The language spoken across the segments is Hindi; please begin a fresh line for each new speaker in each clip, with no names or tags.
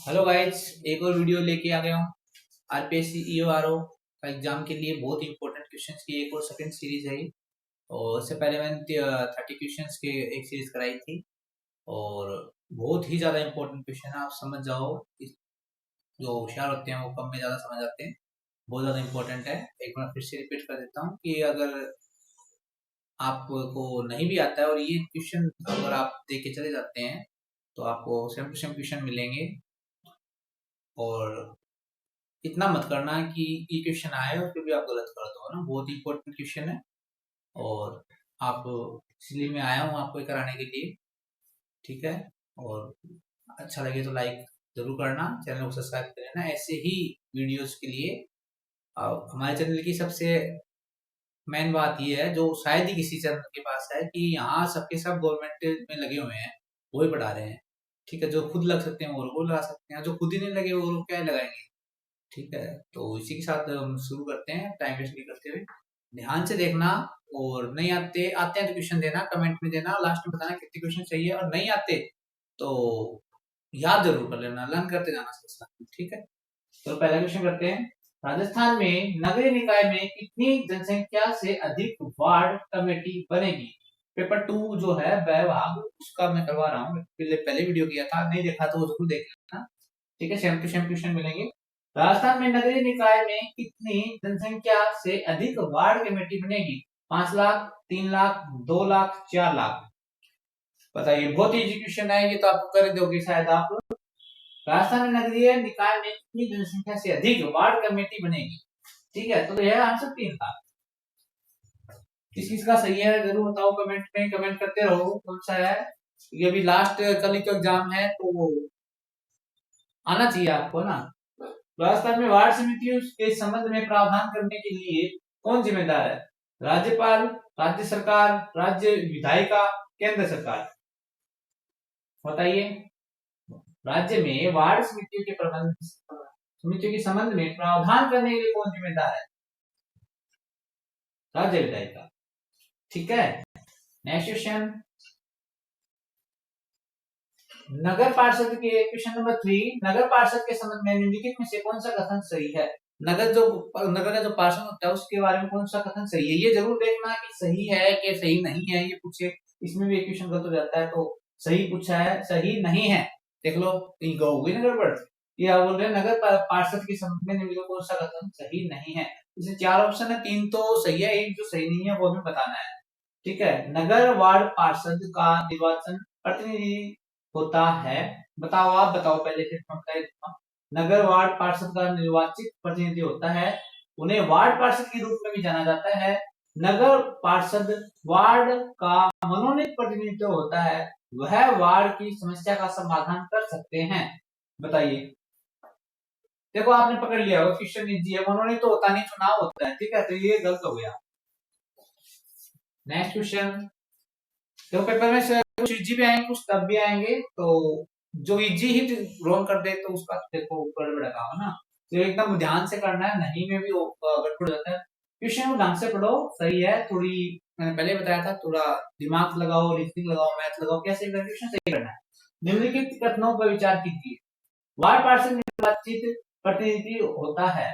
हेलो गाइस, एक और वीडियो लेके आ गया हूँ। आरपीएससी ईओआरओ का एग्जाम के लिए बहुत इंपॉर्टेंट क्वेश्चंस की एक और सेकंड सीरीज है ये। और उससे पहले मैंने 30 क्वेश्चंस की एक सीरीज कराई थी और बहुत ही ज़्यादा इंपॉर्टेंट क्वेश्चन है। आप समझ जाओ, जो होशियार होते हैं वो कम में ज़्यादा समझ आते हैं। बहुत ज़्यादा इंपॉर्टेंट है। एक बार फिर से रिपीट कर देता हूँ कि अगर आपको नहीं भी आता है और ये क्वेश्चन अगर आप दे के चले जाते हैं तो आपको सेम टू सेम क्वेश्चन मिलेंगे। और इतना मत करना कि ये क्वेश्चन आए और फिर भी आप गलत कर दो, है ना। बहुत इंपॉर्टेंट क्वेश्चन है और आप इसलिए मैं आया हूँ आपको ये कराने के लिए, ठीक है। और अच्छा लगे तो लाइक जरूर करना, चैनल को सब्सक्राइब कर लेना ऐसे ही वीडियोस के लिए। हमारे चैनल की सबसे मेन बात ये है, जो शायद ही किसी चैनल के पास है, कि यहाँ सबके सब गवर्नमेंट में लगे हुए हैं, वो ही पढ़ा रहे हैं, ठीक है। जो खुद लग सकते हैं वो लगा सकते हैं, जो खुद ही नहीं लगे वो लोग क्या लगाएंगे, ठीक है। तो इसी के साथ हम शुरू करते हैं, टाइम वेस्ट नहीं करते हुए। ध्यान से देखना, और नहीं आते आते हैं तो क्वेश्चन देना, कमेंट में देना, लास्ट में बताना कितने क्वेश्चन चाहिए, और नहीं आते तो याद जरूर कर लेना, लर्न करते जाना साथ साथ, ठीक है। तो पहला क्वेश्चन करते हैं। राजस्थान में नगरीय निकाय में कितनी जनसंख्या से अधिक वार्ड कमेटी बनेगी? पेपर 2 जो है विभाग, उसका मैं करवा रहा हूँ। पहले वीडियो किया था, नहीं देखा तो वो जरूर देख लेना, ठीक है। सेम टू सेम क्वेश्चन मिलेंगे। राजस्थान में नगरीय निकाय में कितनी जनसंख्या से अधिक वार्ड कमेटी बनेगी? 5 लाख, 3 लाख, 2 लाख, 4 लाख? बताइए। बहुत इजी क्वेश्चन है ये, तो आप कर दोगे शायद आप। राजस्थान में नगरीय निकाय में कितनी जनसंख्या से अधिक वार्ड कमेटी बनेगी? ठीक है, तो यह आंसर 3 लाख। किस किस का सही है जरूर बताओ कमेंट में, कमेंट करते रहो कौन सा है। ये अभी लास्ट कल ही तो एग्जाम है, तो वो आना चाहिए आपको ना। राजस्थान में वार्ड समितियों के संबंध में प्रावधान करने के लिए कौन जिम्मेदार है? राज्यपाल, राज्य सरकार, राज्य विधायिका, केंद्र सरकार? बताइए। राज्य में वार्ड समितियों के संबंध में प्रावधान करने के लिए कौन जिम्मेदार है? राज्य विधायिका, ठीक है। Next question. नगर पार्षद के क्वेश्चन नंबर 3, नगर पार्षद के संबंध में निम्नलिखित में से कौन सा कथन सही है? नगर का जो पार्षद होता है उसके बारे में कौन सा कथन सही है, ये जरूर देखना कि सही है कि सही नहीं है। ये पूछे, इसमें भी एक क्वेश्चन गलत हो जाता है, तो सही पूछा है, सही नहीं है, देख लो होगी ना गड़बड़। ये आप बोल रहे हैं नगर पार्षद के संबंध में निम्नलिखित कौन सा कथन सही नहीं है। इसमें 4 ऑप्शन है, 3 तो सही है, एक जो सही नहीं है वो हमें बताना है, ठीक है। नगर वार्ड पार्षद का निर्वाचन प्रतिनिधि होता है। बताओ, आप बताओ पहले, फिर मैं बता देता हूं। नगर वार्ड पार्षद का निर्वाचित प्रतिनिधि होता है, उन्हें वार्ड पार्षद के रूप में भी जाना जाता है। नगर पार्षद वार्ड का मनोनीत प्रतिनिधित्व होता है, वह वार्ड की समस्या का समाधान कर सकते हैं। बताइए। देखो आपने पकड़ लिया, वो क्वेश्चन इजी है, मनोनीत तो होता नहीं, चुनाव होता है, ठीक है, तो ये गलत हो गया। Next question. तो पेपर में से कुछ इजी भी आएंगे, कुछ टफ भी आएंगे, तो जो इजी ही रॉन्ग कर दे तो उसका देखो गड़बड़ है ना। तो एकदम ध्यान से करना है, नहीं में भी गड़बड़ हो जाता है। क्वेश्चन को ढंग से पढ़ो, सही है। थोड़ी मैंने पहले बताया था, थोड़ा दिमाग लगाओ, रीजनिंग लगाओ, मैथ लगाओ, कैसे क्वेश्चन सही करना है। निम्नलिखित कथनों पर विचार कीजिए। वार्ड पार्षद निर्वाचित प्रतिनिधि होता है,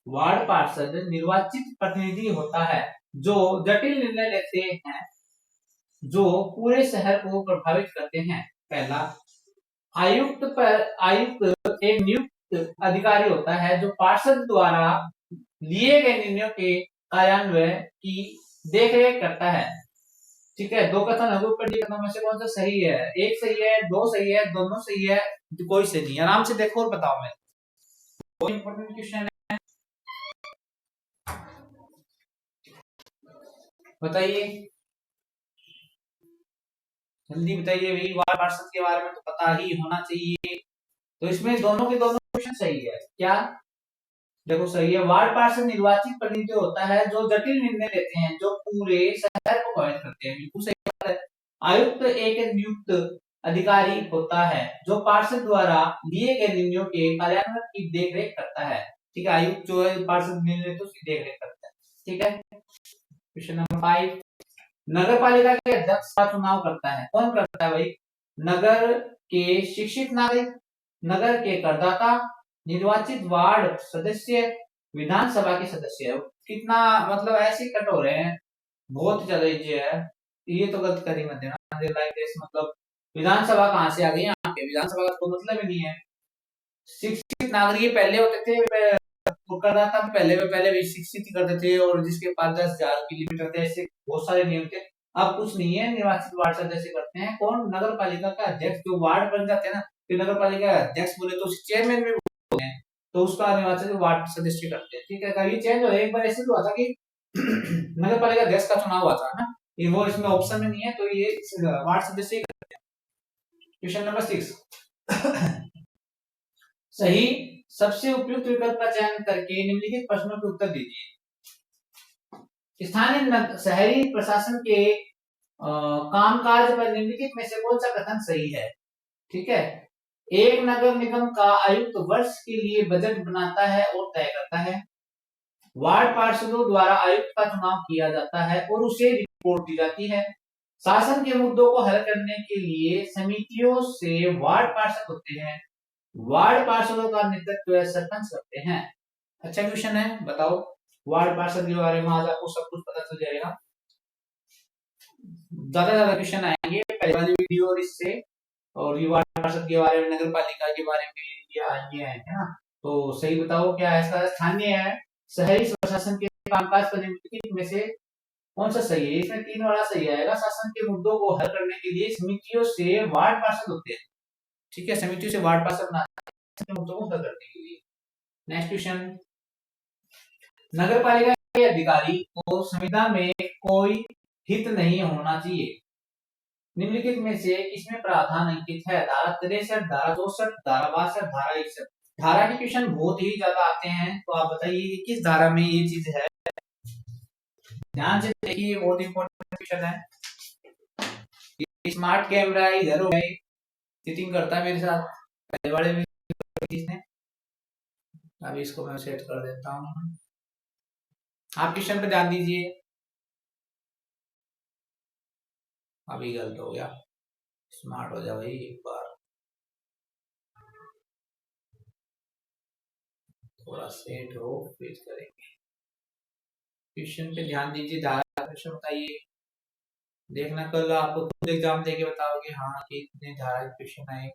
वार्ड पार्षद निर्वाचित प्रतिनिधि होता है जो जटिल निर्णय लेते हैं, जो पूरे शहर को प्रभावित करते हैं। पहला, आयुक्त एक नियुक्त अधिकारी होता है जो पार्षद द्वारा लिए गए निर्णयों के कार्यान्वयन की देखरेख करता है, ठीक है। 2 कथन है, ऊपर दी कथनों में से कौन सा सही है? एक सही है, 2 सही है, दोनों सही है, कोई सही नहीं। आराम से देखो और बताओ। मैं बहुत इंपॉर्टेंट क्वेश्चन है, बताइए जल्दी बताइए भाई। वार्ड पार्षद के बारे में तो पता ही होना चाहिए। तो इसमें दोनों के दोनों क्वेश्चन सही है क्या? देखो सही है। वार्ड पार्षद निर्वाचित प्रतिनिधि होता है जो जटिल निर्णय लेते हैं, जो पूरे शहर को प्रभावित करते हैं, बिल्कुल सही बात है। आयुक्त एक नियुक्त अधिकारी होता है जो पार्षद द्वारा लिए गए निर्णयों के कार्यान्वयन की देखरेख करता है, ठीक है। आयुक्त जो है पार्षद निर्णय तो उसकी देखरेख करता है, ठीक है। Question number 5। नगर पालिका के अध्यक्ष का चुनाव करता है, कौन करता है भाई? नगर के शिक्षित नागरिक, नगर के करदाता, निर्वाचित वार्ड सदस्य, विधानसभा के सदस्य। कितना मतलब ऐसे कट हो रहे हैं, बहुत ज्यादा ये है। ये तो गलत कर ही मत देना, लाइक दिस मतलब विधानसभा कहाँ से आ गई यहाँ पे, विधानसभा का तो मतलब ही नहीं है। शिक्षित नागरिक पहले होते थे, वो कर रहा था पहले भी शिक्षित ही करते थे, और जिसके पास 10,000 की लिमिट रहते हैं, ऐसे बहुत सारे नियम थे। अब कुछ नहीं है, निर्वाचित वार्ड सदस्य करते हैं। कौन? नगर पालिका का अध्यक्ष। जो वार्ड बन जाते हैं ना, फिर नगर पालिका का अध्यक्ष बोले तो चेयरमैन भी बोलते हैं, तो उसका निर्वाचित वार्ड सदस्य करते हैं। ठीक है, कभी चेंज हो, एक बार ऐसे हुआ था कि नगर पालिका अध्यक्ष का चुनाव हुआ था ना, ये वो इसमें ऑप्शन में नहीं है, तो ये वार्ड सदस्य ही करते हैं। Question number 6। सही सबसे उपयुक्त विकल्प का चयन करके निम्नलिखित प्रश्नों के उत्तर दीजिए। स्थानीय शहरी प्रशासन के कामकाज पर निम्नलिखित में से कौन सा कथन सही है? ठीक है, एक नगर निगम का आयुक्त वर्ष के लिए बजट बनाता है और तय करता है। वार्ड पार्षदों द्वारा आयुक्त का चुनाव किया जाता है और उसे रिपोर्ट दी जाती है। शासन के मुद्दों को हल करने के लिए समितियों से वार्ड पार्षद होते हैं। वार्ड पार्षदों का नेतृत्व सरपंच करते हैं। अच्छा क्वेश्चन है, बताओ। वार्ड पार्षद के बारे में आज आपको सब कुछ पता चल जाएगा। ज्यादा क्वेश्चन आएंगे पहले वाली वीडियो और इससे, और ये वार्ड पार्षद के बारे में, नगर पालिका के बारे में ये आएंगे ना। तो सही बताओ क्या है इसका? स्थानीय है शहरी प्रशासन के कामकाज पर निम्नलिखित में से कौन सा सही है? इसमें 3 वाला सही आएगा। शासन के मुद्दों को हल करने के लिए समितियों से वार्ड पार्षद होते हैं। ठीक है, समितियों से वार्ड पार्षद बनाते हैं मुद्दों को हल करने के लिए। नेक्स्ट क्वेश्चन, नगर पालिका के अधिकारी को संविदा में कोई हित नहीं होना चाहिए। निम्नलिखित में से किसमें प्रावधान अंकित है? धारा 63, धारा 64, धारा 62, धारा 61। धारा के क्वेश्चन बहुत ही ज्यादा आते हैं, तो आप बताइए किस धारा में ये चीज है। ध्यान से देखिए, बहुत इंपॉर्टेंट क्वेश्चन है। स्मार्ट कैमरा इधर हो गई, चीटिंग करता है मेरे साथ पहले वाले में किसने। अभी इसको मैं सेट कर देता हूँ, आप क्वेश्चन पे ध्यान दीजिए। अभी गलत हो गया, स्मार्ट हो जाओ भाई एक बार, थोड़ा सेट हो फिर करेंगे। क्वेश्चन पे ध्यान दीजिए, धारा क्वेश्चन बताइए। देखना कल आपको खुद एग्जाम देके बताओगे हाँ कि इतने धारा क्वेश्चन आए।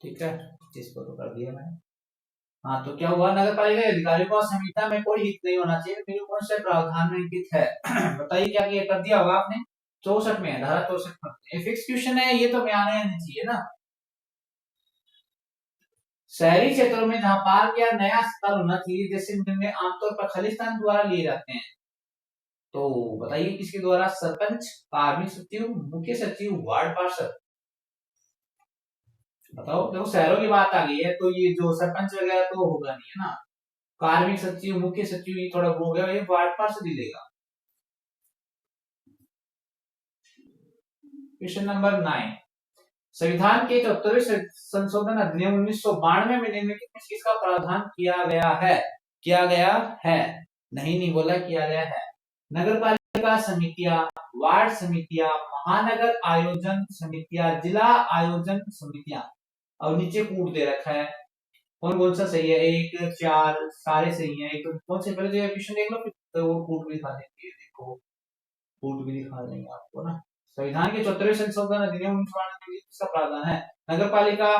ठीक है, इसको तो कर दिया मैंने। हाँ, तो क्या हुआ? नगर पालिका के अधिकारियों को संहिता में कोई हित नहीं होना चाहिए, फिर कौन से प्रावधान में अंकित है? बताइए क्या कर दिया होगा आपने? 64 में है, धारा 64 में। ये फिक्स क्वेश्चन है, ये तो मैं आने नहीं चाहिए ना। शहरी क्षेत्रों में जहां पार्क या नया अस्पताल होना चाहिए, जैसे निर्णय आमतौर पर खालिस्तान द्वारा लिए जाते हैं, तो बताइए किसके द्वारा? सरपंच, कार्मिक सचिव, मुख्य सचिव, वार्ड पार्षद। बताओ, देखो शहरों की बात आ गई है, तो ये जो सरपंच वगैरह तो होगा नहीं है ना। कार्मिक सचिव, मुख्य सचिव, ये थोड़ा हो गया, ये वार्ड पार्षद ही लेगा। क्वेश्चन नंबर 9, संविधान के 74वें संशोधन अधिनियम 1992 में निम्नलिखित में किसका प्रावधान किया गया है? किया गया है, नहीं बोला, किया गया है। नगर पालिका समितियां, वार्ड समितियां, महानगर आयोजन समितियां, जिला आयोजन समितियां, और नीचे कूट दे रखा है। कौन सा सही है? 1, 4 सारे सही हैं। एक तो कौन से पहले जो क्वेश्चन देख लो, फिर तो वो कूट भी दिखा देंगे। देखो कूट भी दिखा देंगे आपको ना। संविधान के 74वें संशोधन अधिनियम 1992 में इसका प्रावधान है। नगर पालिका,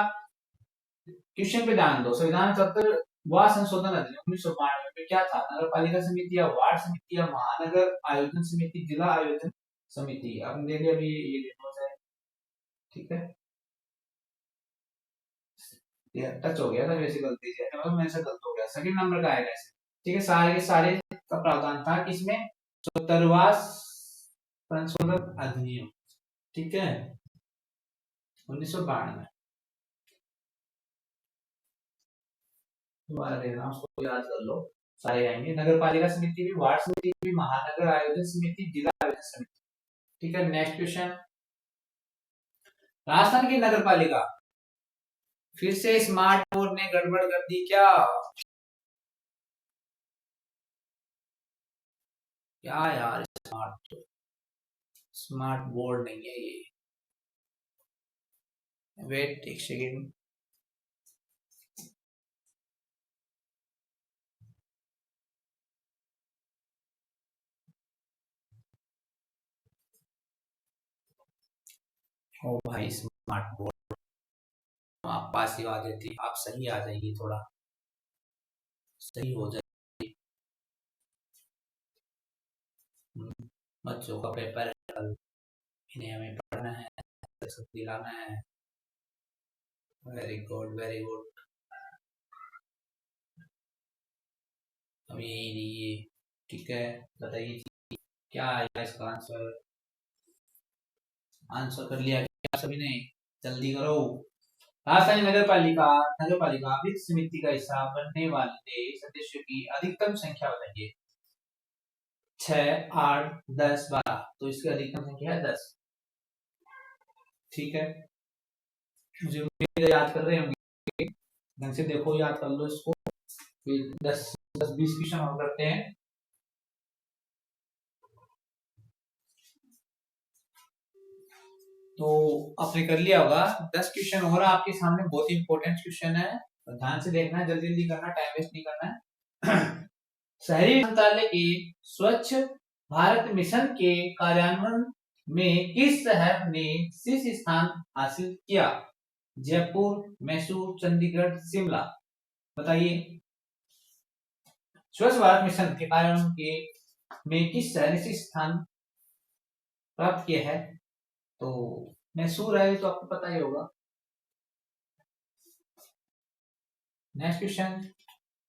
क्वेश्चन पे ध्यान दो। संविधान 74वां संशोधन अधिनियम 1992 में क्या था? नगर पालिका समिति या वार्ड समिति या महानगर आयोजन समिति, जिला आयोजन समिति। आपने देख लिया, अभी ये देखो जाए। ठीक है, ये टच हो गया था वैसे गलती से, मतलब मेरे से गलत हो गया। सेकंड नंबर का आएगा ऐसे। ठीक है, सारे के सारे का प्रावधान था किसमें? 74वां संशोधन अधिनियम। ठीक है, 1992 में। दोबारा देखना, उसको याद कर लो, सारे आएंगे। नगर पालिका समिति भी, वार्ड समिति भी, महानगर आयोजन समिति, जिला आयोजन समिति। ठीक है, नेक्स्ट क्वेश्चन, राजस्थान की नगर पालिका फिर से स्मार्ट बोर्ड ने गड़बड़ कर दी क्या? क्या यार, स्मार्ट बोर्ड नहीं है ये। वेट एक सेकेंड, ओ भाई स्मार्ट बोर्ड, आप पास ही आ जाती, आप सही आ जाएगी, थोड़ा सही हो जाए। बच्चों का पेपर है कल, इन्हें हमें पढ़ना है, सब दिलाना है। Very good very good. अब यही रही, ठीक है। बताइए क्या आएगा इसका आंसर। आंसर कर लिया क्या सभी ने? जल्दी करो। राजधानी नगर पालिका वित्त समिति का हिस्सा बनने वाले सदस्यों की अधिकतम संख्या बताइए। 6, 8, 10, 12, तो इसकी अधिकतम संख्या है 10। ठीक है, मुझे उम्मीद है याद कर रहे होंगे, ढंग से देखो, याद कर लो इसको। फिर 10-20 क्वेश्चन और करते हैं। तो आपने कर लिया होगा। 10 क्वेश्चन और आपके सामने, बहुत ही इंपॉर्टेंट क्वेश्चन है, तो ध्यान से देखना है, जल्दी जल्दी करना, टाइम वेस्ट नहीं करना है। शहरी मंत्रालय के स्वच्छ भारत मिशन के कार्यान्वयन में किस शहर ने शीर्ष स्थान हासिल किया? जयपुर, मैसूर, चंडीगढ़, शिमला। बताइए, स्वच्छ भारत मिशन के कार्यान्वयन के में किस शहर ने शीर्ष स्थान प्राप्त किया है? तो मैसूर है, तो आपको पता ही होगा। नेक्स्ट क्वेश्चन,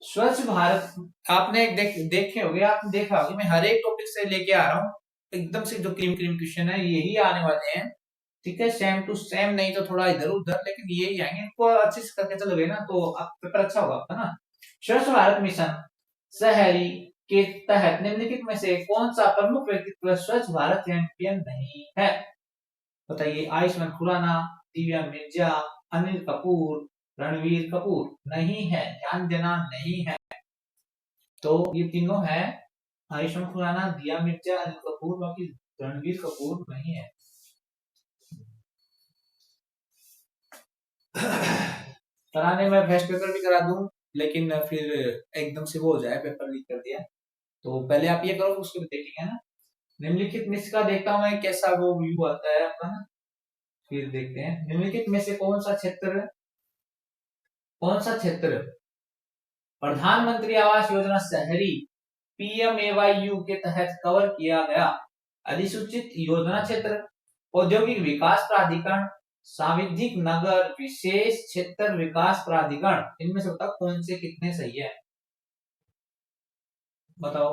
स्वच्छ भारत, आपने देखे होंगे, आपने देखा होगा, मैं हर एक टॉपिक से लेके आ रहा हूँ एकदम से, जो क्रीम क्रीम क्वेश्चन है यही आने वाले हैं। ठीक है, सेम टू सेम नहीं तो थोड़ा इधर उधर, लेकिन यही आएंगे, इनको अच्छे से करके चलोगे ना तो आप पेपर अच्छा होगा आपका ना। स्वच्छ भारत मिशन शहरी के तहत निम्नलिखित में से कौन सा प्रमुख व्यक्तित्व स्वच्छ भारत चैंपियन नहीं है? बताइए, आयुष्मान खुराना, दिव्या मिर्जा, अनिल कपूर, रणवीर कपूर। नहीं है, ध्यान देना, नहीं है। तो ये तीनों है, आयुष्मान खुराना, दिया मिर्जा, अनिल कपूर, बाकी रणवीर कपूर नहीं है। कराने में बेस्ट पेपर भी करा दूं, लेकिन फिर एकदम से वो हो जाए, पेपर लीक कर दिया। तो पहले आप ये करो, उसके बाद देखेंगे ना। निम्नलिखित में इसका देखता हूँ मैं कैसा वो व्यू आता है आपका ना, फिर देखते हैं। निम्नलिखित में से कौन सा क्षेत्र प्रधानमंत्री आवास योजना शहरी PMAYU के तहत कवर किया गया? अधिसूचित योजना क्षेत्र, औद्योगिक विकास प्राधिकरण, सांविधिक नगर, विशेष क्षेत्र विकास प्राधिकरण। इनमें से बताओ कौन से कितने सही है, बताओ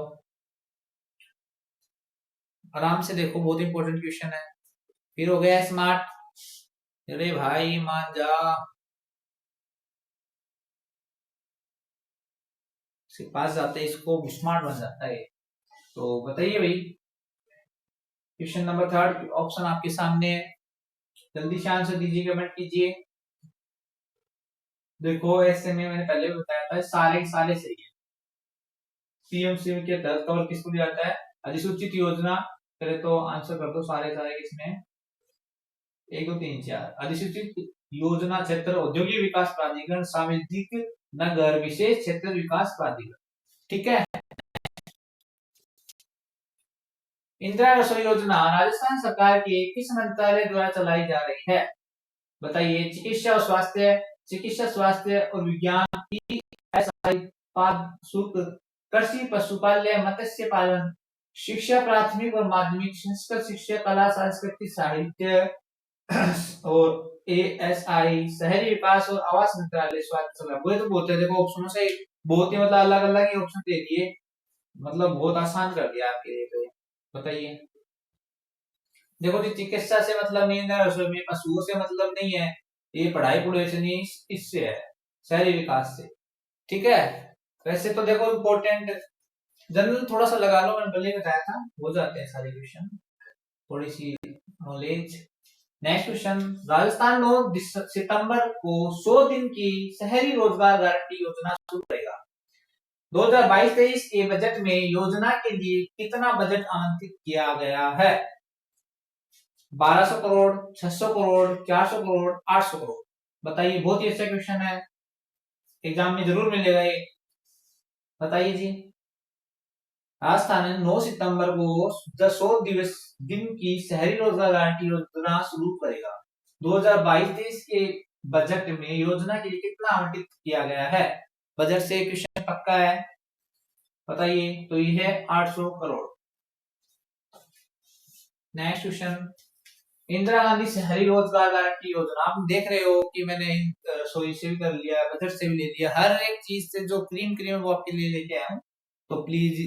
आराम से देखो, बहुत इंपॉर्टेंट क्वेश्चन है। फिर हो गया स्मार्ट, अरे भाई मान जा, इसके पास जाते इसको स्मार्ट बन जाता है। तो बताइए भाई, क्वेश्चन नंबर 3 ऑप्शन आपके सामने है, जल्दी से आंसर दीजिए, कमेंट कीजिए। देखो ऐसे में मैंने पहले भी बताया था, सारे सारे सही है। पीएमसी के तहत कवर किसको दिया जाता है? अधिसूचित योजना, पहले तो आंसर कर दो सारे सारे किसमें, 1 2 3 4। अधिसूचित योजना क्षेत्र, औद्योगिक विकास प्राधिकरण, सांविधिक नगर, विशेष क्षेत्र विकास प्राधिकरण। ठीक है। इंदिरा रसोई योजना राजस्थान सरकार के किस मंत्रालय द्वारा चलाई जा रही है? बताइए, चिकित्सा स्वास्थ्य और विज्ञान, शुल्क, कृषि पशुपालन मत्स्य पालन, शिक्षा प्राथमिक और माध्यमिक, संस्कृत शिक्षा, कला संस्कृति साहित्य, और ASI शहरी विकास और आवास मंत्रालय स्वास्थ्य सेवा। वो तो बोलते हैं, देखो ऑप्शनों से बहुत ही मतलब अलग अलग ही ऑप्शन दे दिए, मतलब बहुत आसान कर दिया आपके लिए। तो बताइए, देखो जी, चिकित्सा से मतलब नहीं है, रसोई में पशुओं से मतलब नहीं है, ये पढ़ाई पढ़ाई से नहीं, इससे है, शहरी विकास से। ठीक है, वैसे तो देखो इम्पोर्टेंट जनरल थोड़ा सा लगा लो, मैंने पहले बताया था, हो जाते हैं सारे क्वेश्चन, थोड़ी सी नॉलेज। नेक्स्ट क्वेश्चन, राजस्थान 9 सितंबर को 100 दिन की शहरी रोजगार गारंटी योजना शुरू करेगा। 2022-23 के बजट में योजना के लिए कितना बजट आवंटित किया गया है? 1200 करोड़, 600 करोड़, 400 करोड़, 800 करोड़। बताइए, बहुत ही अच्छा क्वेश्चन है, एग्जाम में जरूर मिलेगा ये, बताइए जी। राजस्थान ने 9 सितंबर को 100 दिन की शहरी रोजगार गारंटी योजना शुरू करेगा। 2022-23 के बजट में योजना के लिए कितना आवंटित किया गया है? बजट से क्वेश्चन पक्का है, बताइए। तो ये है 800 करोड़। नेक्स्ट क्वेश्चन, इंदिरा गांधी शहरी रोजगार गारंटी योजना। आप देख रहे हो कि मैंने सोई से भी कर लिया, बजट से भी ले लिया, हर एक चीज से जो क्रीम क्रीम वो आपके लिए लेके आया हूं। तो प्लीज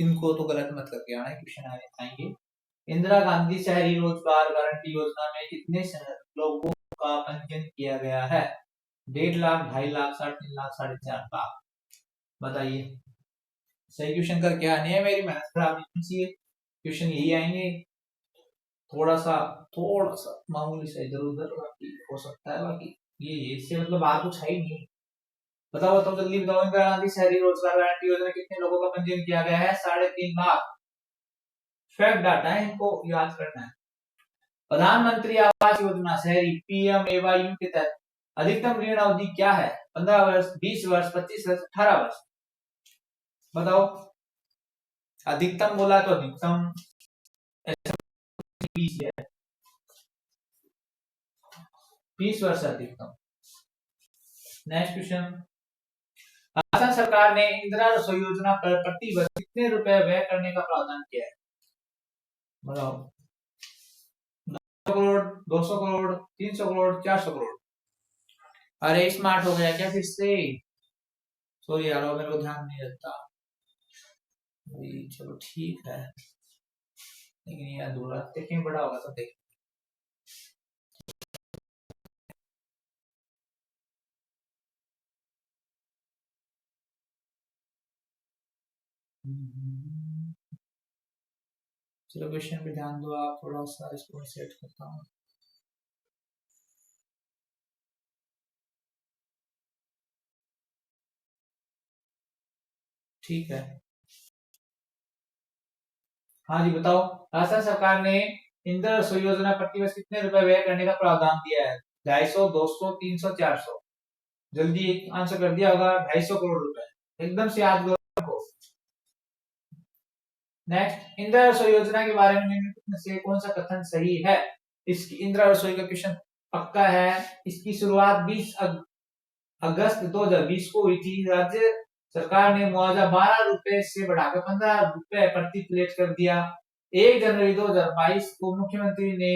इनको तो गलत मत करके आना, क्वेश्चन आएंगे। इंदिरा गांधी शहरी रोजगार गारंटी योजना में कितने लोगों का पंजीयन किया गया है? 1.5 लाख, 2.5 लाख, 3.5 लाख, 4.5 लाख, बताइए। सही क्वेश्चन करके आने हैं, मेरी मेहनत खराब नहीं चाहिए, क्वेश्चन यही आएंगे। थोड़ा सा मामूली से इधर उधर बाकी हो सकता है, बाकी ये इससे मतलब बात कुछ है ही नहीं। बताओ बताओ जल्दी बताओ, इंदिरा गांधी शहरी रोजगार गारंटी योजना कितने लोगों का पंजीयन किया गया है? 3.5 लाख। फैक्ट डाटा है, इनको याद करना है। प्रधानमंत्री आवास योजना शहरी PMAY के तहत अधिकतम ऋण अवधि क्या है? 15 वर्ष, 20 वर्ष, 25 वर्ष, 18 वर्ष, बताओ। अधिकतम बोला तो अधिकतम 20 है, 20 वर्ष अधिकतम। नेक्स्ट क्वेश्चन, असम सरकार ने इंदिरा रसोई योजना पर प्रति वर्ष कितने रुपए व्यय करने का प्रावधान किया है? बताओ। 100 करोड़, 200 करोड़, 300 करोड़, 400 करोड़। अरे स्मार्ट हो गया क्या फिर से? सॉरी यार, मेरे को ध्यान नहीं रहता। चलो ठीक है, लेकिन ये अधूरा देखिए, बड़ा होगा तो देख। चलो क्वेश्चन पे ध्यान दो आप, थोड़ा सा इसको सेट करता हूँ। ठीक है, हाँ जी बताओ। राजस्थान सरकार ने इंदिरा रसोई योजना प्रतिवर्ष कितने रुपए व्यय करने का प्रावधान दिया है? 250, 200, 300, 400। जल्दी आंसर कर दिया होगा, 250 करोड़ रुपए, एकदम से याद करो। नेक्स्ट, इंदिरा रसोई योजना के बारे में निम्नलिखित से कौन सा कथन सही है? इसकी इंदिरा रसोई का क्वेश्चन पक्का है। इसकी शुरुआत 20 अगस्त 2020 को हुई थी। राज्य सरकार ने मुआवजा 12 रुपए से बढ़ाकर 15 रुपए प्रति प्लेट कर दिया। 1 जनवरी 2022 को मुख्यमंत्री ने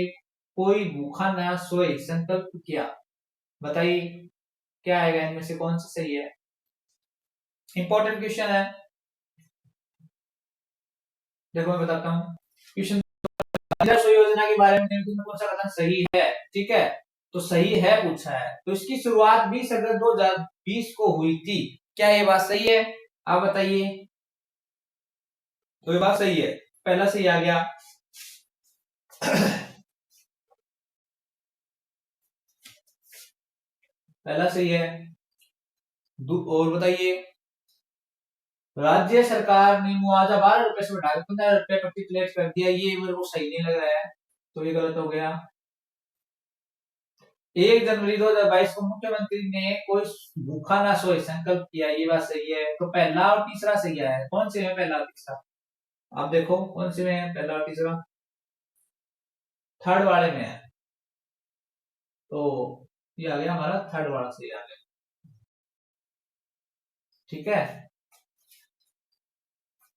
कोई भूखा ना सोए संकल्प किया। बताइए क्या आएगा इनमें से, कौन सा सही है? इंपॉर्टेंट क्वेश्चन है, देखो मैं बताता हूँ। क्वेश्चन, योजना के बारे में कौन सा कथन सही है? ठीक है, तो सही है पूछा है। तो इसकी शुरुआत 20 अगस्त 2020 को हुई थी। क्या ये बात सही है? आप बताइए। तो ये बात सही है, पहला सही आ गया। पहला सही है। और बताइए। राज्य सरकार ने मुआवजा 12 रुपए से बढ़ाकर 15 रुपए प्रति प्लेट कर दिया, ये मेरे को सही नहीं लग रहा है, तो ये गलत हो गया। 1 जनवरी 2022 को मुख्यमंत्री ने कोई भूखा ना सोए संकल्प किया, ये बात सही है। तो पहला और तीसरा सही है। कौन से में पहला और तीसरा? आप देखो कौन से में है पहला और तीसरा? थर्ड वाले में है, तो ये आ गया हमारा थर्ड वाला सही आ गया। ठीक है,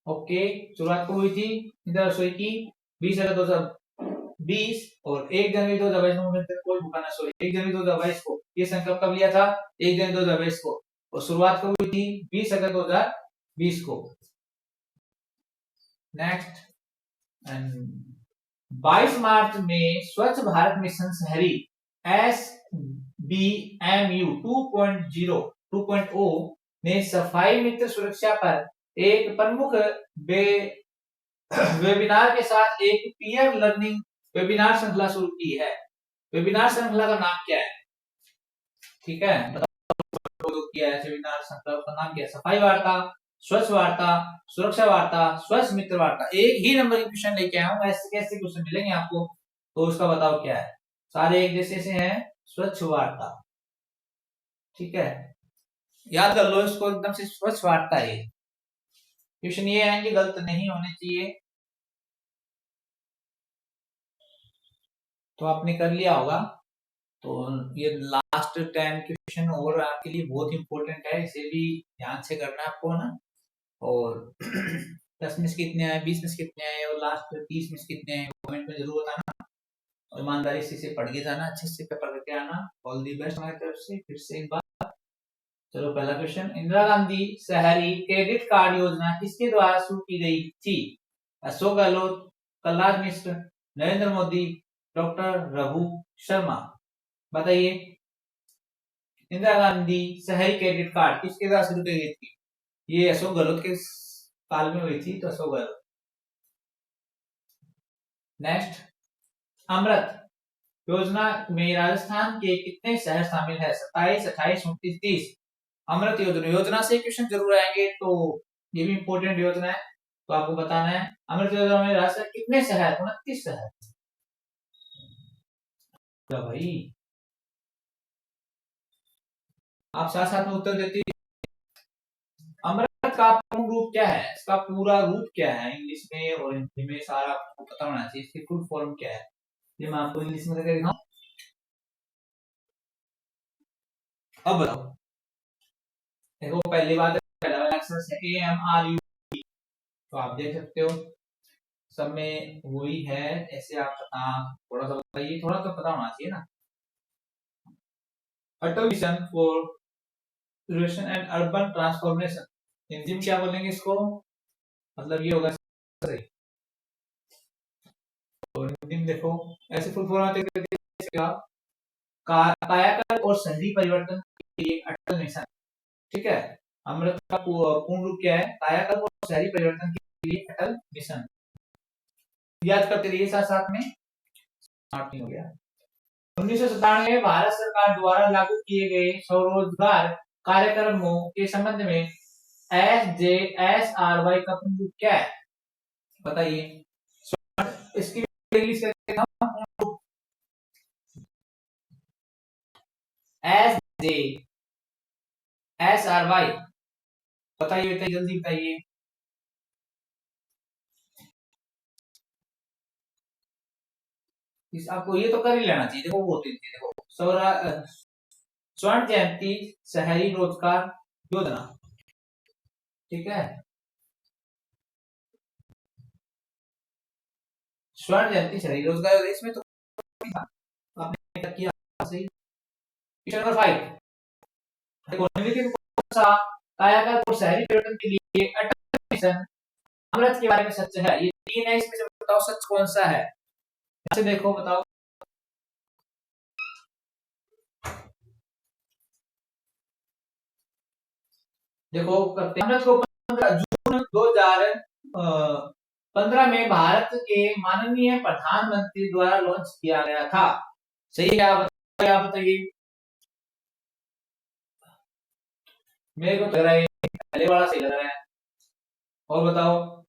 ओके। शुरुआत कब हुई थी इंदिरा रसोई की? 20 अगस्त 2020, और 1 जनवरी 2022 में कोई भूखा ना सोए, 1 जनवरी 2022 को। ये संकल्प कब लिया था? 1 जनवरी 2022 को। और शुरुआत कब हुई थी? 20 अगस्त 2020 को। नेक्स्ट, 22 मार्च में स्वच्छ भारत मिशन शहरी SBMU 2.0 ने सफाई मित्र सुरक्षा पर एक प्रमुख वेबिनार के साथ एक पीयर लर्निंग वेबिनार श्रृंखला शुरू की है। वेबिनार श्रृंखला का नाम क्या है? ठीक है, बताओ किया है वेबिनार श्रृंखला का नाम क्या है? सफाई वार्ता, स्वच्छ वार्ता, सुरक्षा वार्ता, स्वच्छ मित्र वार्ता। एक ही नंबर के क्वेश्चन लेके आया हूं, ऐसे कैसे क्वेश्चन मिलेंगे आपको? तो उसका बताओ क्या है? सारे एक जैसे से हैं, स्वच्छ वार्ता। ठीक है, याद कर लो इसको, एकदम से स्वच्छ वार्ता है। क्वेश्चन ये आएंगे, गलत नहीं होने चाहिए। तो आपने कर लिया होगा। तो ये लास्ट 10 क्वेश्चन और आपके लिए बहुत इंपॉर्टेंट है, इसे भी ध्यान से करना है आपको ना। और 10 में से कितने आए, 20 में से कितने आए और लास्ट 30 में से कितने आए, कमेंट में जरूर बताना। और ईमानदारी से इसे पढ़ के जाना, अच्छे से पेपर करके आना। ऑल दी बेस्ट हमारी तरफ से फिर से एक बार। चलो पहला क्वेश्चन, इंदिरा गांधी शहरी क्रेडिट कार्ड योजना किसके द्वारा शुरू की गई थी? अशोक गहलोत, कलराज मिश्र, नरेंद्र मोदी, डॉक्टर रघु शर्मा। बताइए, इंदिरा गांधी शहरी क्रेडिट कार्ड किसके द्वारा शुरू की गई थी? ये अशोक गहलोत के काल में हुई थी, तो अशोक गहलोत। नेक्स्ट, अमृत योजना में राजस्थान के कितने शहर शामिल है? 27, 28, 29, 30। अमृत योजना से क्वेश्चन जरूर आएंगे, तो ये भी इंपॉर्टेंट योजना है, तो आपको बताना है अमृत योजना में राजस्थान कितने शहर? 29 शहर। क्या भाई, आप साथ साथ में उत्तर देती। अमृत का पूर्ण रूप क्या है? इसका पूरा रूप क्या है इंग्लिश में और हिंदी में? सारा आपको पता होना चाहिए, इसकी फुल फॉर्म क्या है। ये मैं आपको इंग्लिश में करके दिखाऊं, अब बताओ। देखो पहली बात AMRUT, तो आप देख सकते हो सब में वही है। ऐसे आप थोड़ा सा बताइए, थोड़ा तो पता होना चाहिए ना। Atal mission for rural and urban transformation, Hindi में क्या बोलेंगे इसको? मतलब ये होगा सही। और हिंदी में देखो ऐसे फुल फॉर्म कायाकल्प और शहरी परिवर्तन के लिए अटल मिशन। ठीक है, अमृत का पूर्ण रूप क्या है? कायाकल्प और शहरी परिवर्तन के लिए अटल मिशन। याद करते रहिए साथ साथ में। स्टार्ट हो गया। 1997 में भारत सरकार द्वारा लागू किए गए स्वरोजगार कार्यक्रमों के संबंध में SJSRY का पूर्ण रूप क्या है? बताइए। इसकी इंग्लिश SJSRY, बताइए जल्दी बताइए। आपको ये तो कर ही लेना चाहिए। देखो वो होती थी, देखो स्वर्ण जयंती शहरी रोजगार योजना। ठीक है, स्वर्ण जयंती शहरी रोजगार योजना, इसमें तो आपने क्या किया सही। क्वेश्चन नंबर 5, देखो निम्नलिखित कौन सा कायाकल्प और शहरी परिवर्तन के लिए अटल मिशन अमृत के बारे में सच है? ये तीन है, इसमें से बताओ सच कौन सा है। यहाँ से देखो बताओ। देखो करते हैं। अमृत को 15 जून 2015 में भारत के माननीय प्रधानमंत्री द्वारा लॉन्च किया गया था। सही है, आप बताइए। मेरे को तो लग रहा है पहले वाला सही लग रहा है। और बताओ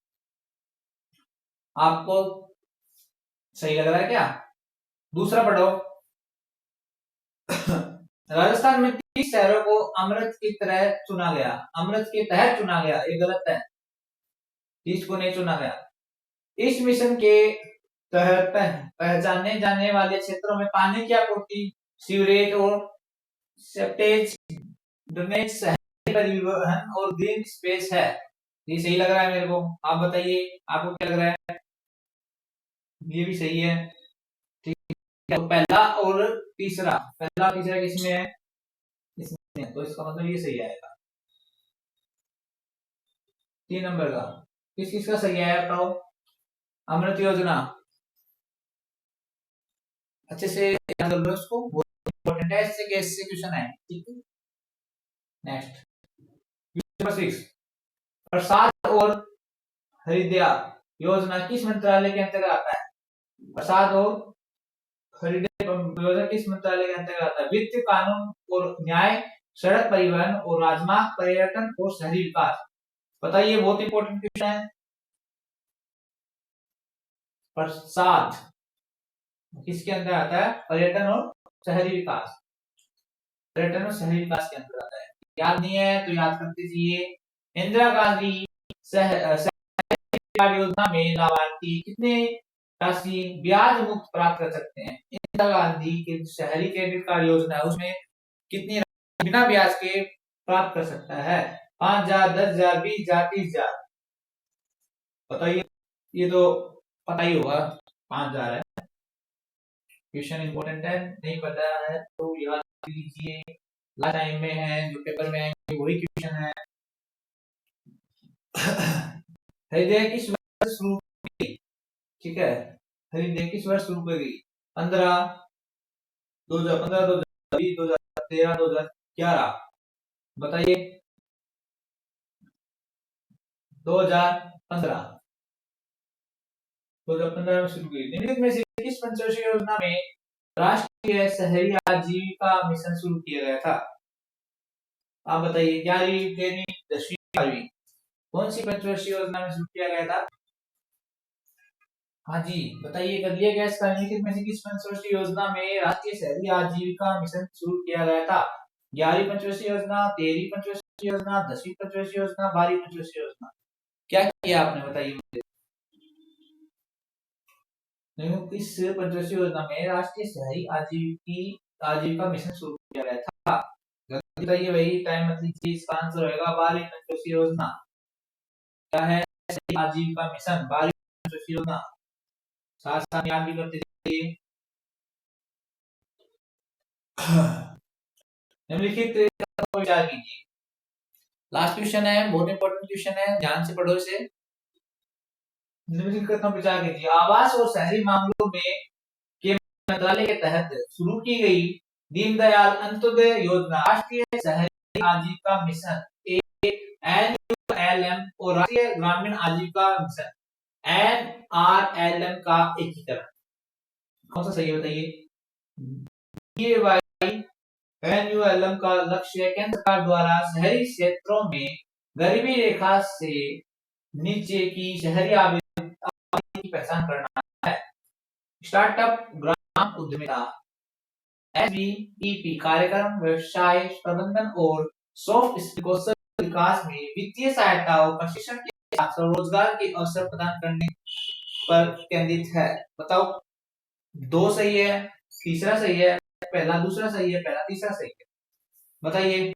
आपको सही लग रहा है क्या? दूसरा पढ़ो। राजस्थान में 30 शहरों को अमृत की तरह चुना गया, अमृत के तहत चुना गया, ये गलत है। 30 को नहीं चुना गया। इस मिशन के तहत पहचाने जाने वाले क्षेत्रों में पानी की आपूर्ति, सीवरेज और सेप्टेज, ड्रेनेज, शहरी परिवहन और ग्रीन स्पेस है। ये सही लग रहा है मेरे को, आप बताइए आपको क्या लग रहा है? ये भी सही है। ठीक है, तो पहला और तीसरा, पहला तीसरा किसमें है? इसमें, तो इसका मतलब ये सही आएगा। 3 नंबर का किस किस का सही आया बताओ? अमृत योजना अच्छे से याद कर लो इसको, बहुत इंपॉर्टेंट है, इससे कैसे क्वेश्चन है। ठीक है, नेक्स्ट नंबर 6, प्रसाद और हरिदया योजना किस मंत्रालय के अंतर्गत आता है? प्रसाद और हरिदया योजना किस मंत्रालय के अंतर्गत आता है? वित्त, कानून और न्याय, सड़क परिवहन और राजमार्ग, पर्यटन और शहरी विकास। बताइए, बहुत इंपॉर्टेंट क्वेश्चन है। प्रसाद किसके अंदर आता है? पर्यटन और शहरी विकास, पर्यटन और शहरी विकास के अंदर आता है। याद नहीं है तो याद करते जाइए। इंदिरा गांधी योजना में लाभार्थी कितने राशि ब्याज मुक्त प्राप्त कर सकते हैं? इंदिरा गांधी की शहरी क्रेडिट कार्ड योजना है उसमें कितनी बिना ब्याज के प्राप्त कर सकता है? 5,000, 10,000, 20,000, 30,000। बताइए, ये तो पता ही होगा। 5,000 है। क्वेश्चन इंपॉर्टेंट है, नहीं पता है तो याद कीजिए। लास्ट टाइम में है जो पेपर में आएंगे वही क्वेश्चन है। हृदय किस वर्ष शुरू हुई? ठीक है, हृदय किस वर्ष शुरू हुई? 15, 2015, 2020, 2013, 2011। बताइए। 2015 में शुरू हुई। निम्नलिखित में से किस पंचवर्षीय योजना में राष्ट्रीय शहरी आजीविका मिशन शुरू किया गया था? आप बताइए। 11वीं, 13वीं, 10वीं, 12वीं, कौन सी पंचवर्षीय योजना में शुरू किया गया था? हाँ जी, बताइए। कर लिया गया इसका? निम्नलिखित में से किस पंचवर्षीय योजना में राष्ट्रीय शहरी आजीविका मिशन शुरू किया गया था? 11वीं पंचवर्षीय योजना, 13वीं पंचवर्षीय योजना, 10वीं पंचवर्षीय योजना, 12वीं पंचवर्षीय योजना। क्या किया आपने? बताइए मुझे। किस पंचवर्षीय योजना में राष्ट्रीय शहरी आजीविका मिशन शुरू किया गया था? बताइए भाई, टाइम मत लीजिए। इसका आंसर होगा 12वीं पंचवर्षीय योजना। क्या है? शहरी आजीविका मिशन, 12वीं पंचवर्षीय योजना। साथ साथ याद भी करते जाइए। निम्नलिखित पर विचार कीजिए। लास्ट क्वेश्चन है, बहुत इंपॉर्टेंट क्वेश्चन है, ध्यान से पढ़ो इसे। निम्नलिखित पर विचार कीजिए। आवास और शहरी मामलों में के मंत्रालय के तहत शुरू की गई दीनदयाल अंत्योदय योजना राष्ट्रीय शहरी आजीविका मिशन NRLM और राष्ट्रीय ग्रामीण आजीविका मिशन NRLM का एकीकरण। कौन सा सही है? बताइए। NULM का लक्ष्य केंद्र सरकार द्वारा शहरी क्षेत्रों में गरीबी रेखा से नीचे की शहरी आबादी की पहचान करना है। स्टार्टअप, ग्राम उद्यमिता, SVEP कार्यक्रम, व्यवसाय प्रबंधन और सॉफ्ट स्किल कौशल विकास में वित्तीय सहायता और प्रशिक्षण के साथ रोजगार के अवसर प्रदान करने पर केंद्रित है। बताओ। 2 सही है, तीसरा सही है, पहला दूसरा सही है, पहला तीसरा सही है। बताइए,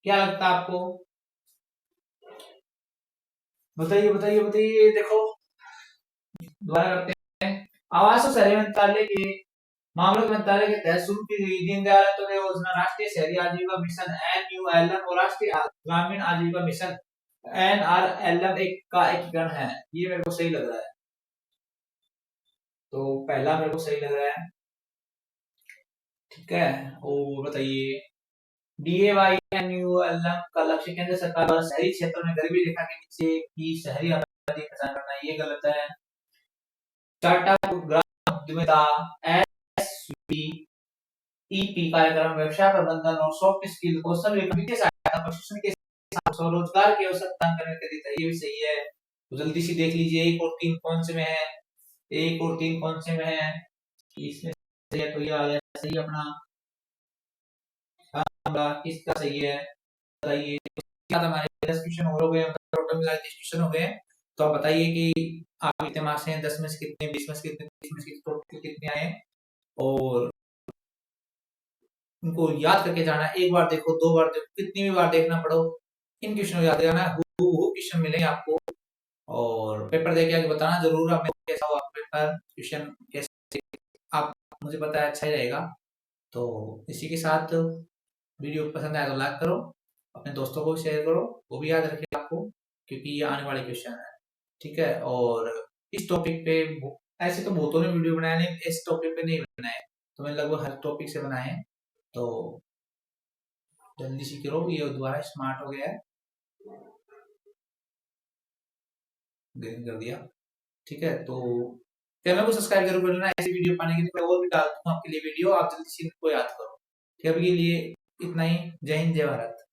क्या लगता है आपको? बताइए बताइए बताइए। देखो, दोबारा करते हैं। आवास और शहरी मंत्रालय के मामलों के मंत्रालय के तहत शुरू की गई दीनदयाल अंत्योदय योजना राष्ट्रीय शहरी आजीविका मिशन NULM और राष्ट्रीय ग्रामीण आजीविका मिशन NRLM एक का एकीकरण है। ये मेरे को सही लग रहा है, तो पहला मेरे को सही लग रहा है। ठीक है, और बताइए। DAYNULM का लक्ष्य केंद्र सरकार द्वारा शहरी क्षेत्र में गरीबी रेखा के नीचे की शहरी आबादी की पहचान करना, ये गलत है। स्टार्टअप, ग्राम उद्यमिता, SVEP कार्यक्रम, व्यवसाय प्रबंधन और सॉफ्ट स्किल कौशल वित्तीय सहायता प्रशिक्षण के साथ स्वरोजगार के अवसर प्रदान करने के लिए, ये भी सही है। तो जल्दी से देख लीजिए 1 और 3 कौन से में है? 1 और 3 कौन से में है? इसमें सही है तो ये आ गया सही अपना। किसका सही है? बताइए। हमारे 10 क्वेश्चन हो गए, टोटल मिला 30 क्वेश्चन हो गए। तो आप बताइए कि आप कितने मार्क्स हैं? 10 में से कितने, 20 में से कितने, 30 में से टोटल कितने आए? और उनको याद करके जाना। एक बार देखो, 2 बार देखो, कितनी भी बार देखना पड़ो, इन क्वेश्चन को याद करना। क्वेश्चन मिलेंगे आपको और पेपर देके आके बताना जरूर आपने कैसा हुआ पेपर, क्वेश्चन कैसे। आप मुझे पता है अच्छा ही रहेगा। तो इसी के साथ वीडियो पसंद आया तो लाइक करो, अपने दोस्तों को शेयर करो, वो भी याद रखें आपको, क्योंकि ये आने वाले क्वेश्चन है। ठीक है, और इस टॉपिक पे ऐसे तो बहुतों ने वीडियो बनाए, नहीं इस टॉपिक पे नहीं बनाए, तो मैंने लगभग हर टॉपिक से बनाए हैं। तो जल्दी से करो, ये दोबारा स्मार्ट हो गया है, ग्रीन कर दिया। ठीक है, तो चैनल को सब्सक्राइब जरूर कर लेना ऐसी वीडियो पाने के लिए। मैं और भी डालता हूँ आपके लिए वीडियो, आप जल्दी से इनको याद करो। ठीक है, अभी के लिए इतना ही। जय हिंद, जय भारत।